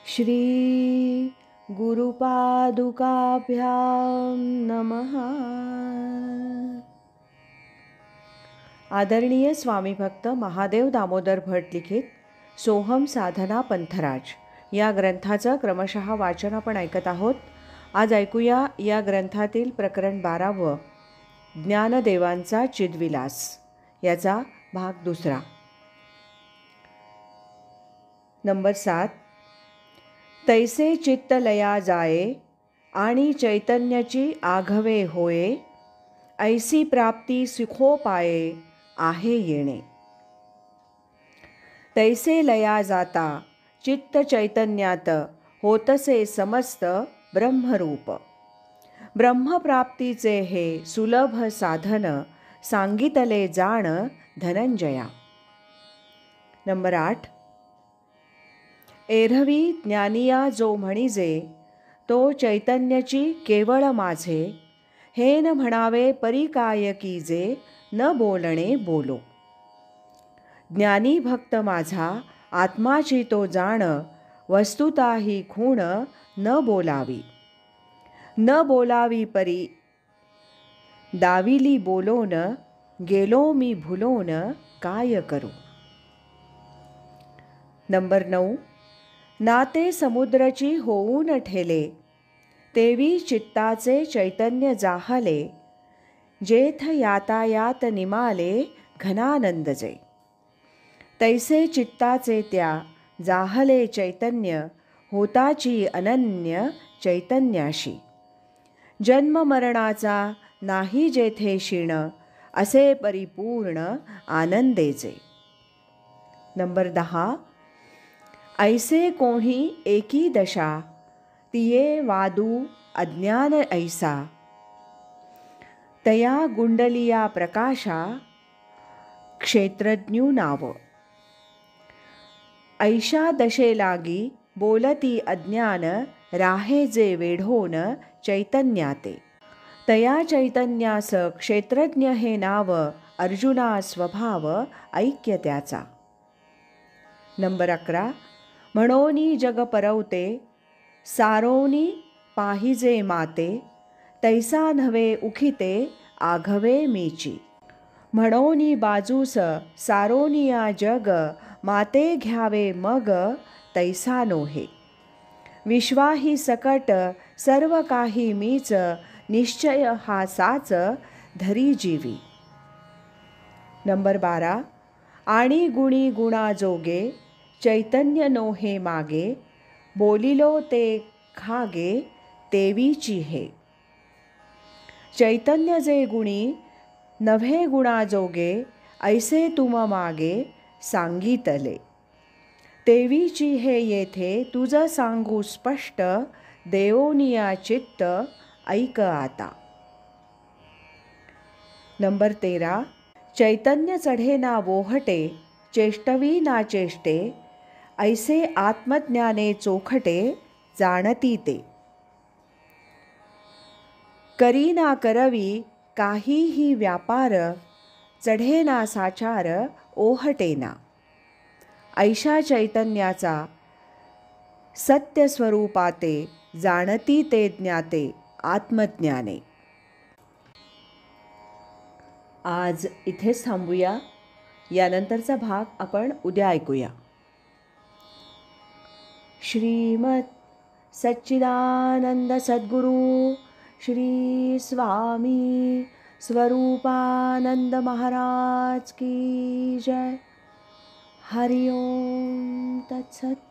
श्री गुरुपादुकाभ्यां नमः। आदरणीय स्वामी भक्त महादेव दामोदर भट लिखित सोहम साधना पंथराज या ग्रंथाचं क्रमशः वाचन आपण ऐकत आहोत. आज ऐकूया या ग्रंथातील प्रकरण 12 ज्ञानदेवांचा चिद्विलास याचा भाग 2. नंबर 7. तैसे चित्त लया जाये आणि चैतन्याची आघवे होये, ऐसी प्राप्ती सुखोपाये आहे येणे. तैसे लया जाता चित्त चैतन्यात होतसे समस्त ब्रह्मरूप. ब्रह्मप्राप्तीचे हे सुलभ साधन सांगितले जाण धनंजया. नंबर 8. एरवी ज्ञानिया जो म्हणिजे तो चैतन्याची केवळ माझे, हे न म्हणावे परी काय कीजे न बोलणे बोलो. ज्ञानी भक्त माझा आत्माची तो जाण, वस्तुताही खूण न बोलावी. न बोलावी परी दाविली बोलोन, गेलो मी भुलोन काय करू. नंबर 9. नाते समुद्राची होऊन ठेले, तेवी चित्ताचे चैतन्य जाहले, जेथ यातायात निमाले घनानंद जे. तैसे चित्ताचे त्या जाहले चैतन्य, होताची अनन्य चैतन्याशी. जन्म मरणाचा नाही जेथे क्षीण, असे परिपूर्ण आनंदेचे. नंबर 10. ऐसे कोणी एकी दशा, तिये वादू अज्ञान ऐसा, तया गुंडलिया प्रकाशा क्षेत्रज्ञू नाव. ऐशा दशे लागी बोलती अज्ञान, राहे जे वेढोन चैतन्याते. तया चैतन्यास क्षेत्रज्ञ हे नाव, अर्जुना स्वभाव ऐक्य त्याचा. नंबर 11. म्हणोनी जग परवते, सारोनी पाहिजे माते, तैसा नव्हे उखिते आघवे मीची. म्हणोनी बाजूस सारोनिया जग, माते घ्यावे मग तैसा नोहे. विश्वाही सकट सर्व काही मीच, निश्चय हा साच धरी जीवी. नंबर 12. आणि गुणी गुणाजोगे, चैतन्य नोहे मागे, बोलिलो ते खागे तेवीची हे. चैतन्य जे गुणी नव्हे गुणाजोगे, ऐसे तुम मागे सांगितले. तेवीची हे येथे तुझ सांगू स्पष्ट, देवोनिया चित्त ऐक आता. नंबर 13. चैतन्य चढे ना वोहटे, चेष्टवी ना चेष्टे, ऐसे आत्मज्ञाने चोखटे जाणती ते. करी ना करवी काहीही व्यापार, चढे ना साचार ओहटे ना. ऐशा चैतन्याचा सत्य स्वरूपाते, जाणती ते ज्ञाते आत्मज्ञाने. आज इथेच थांबूया. यानंतरचा भाग आपण उद्या ऐकूया. श्रीमद सच्चिदानंद सद्गुरु श्री स्वामी स्वरूपानंद महाराज की जय. हरि ओम तत्सत.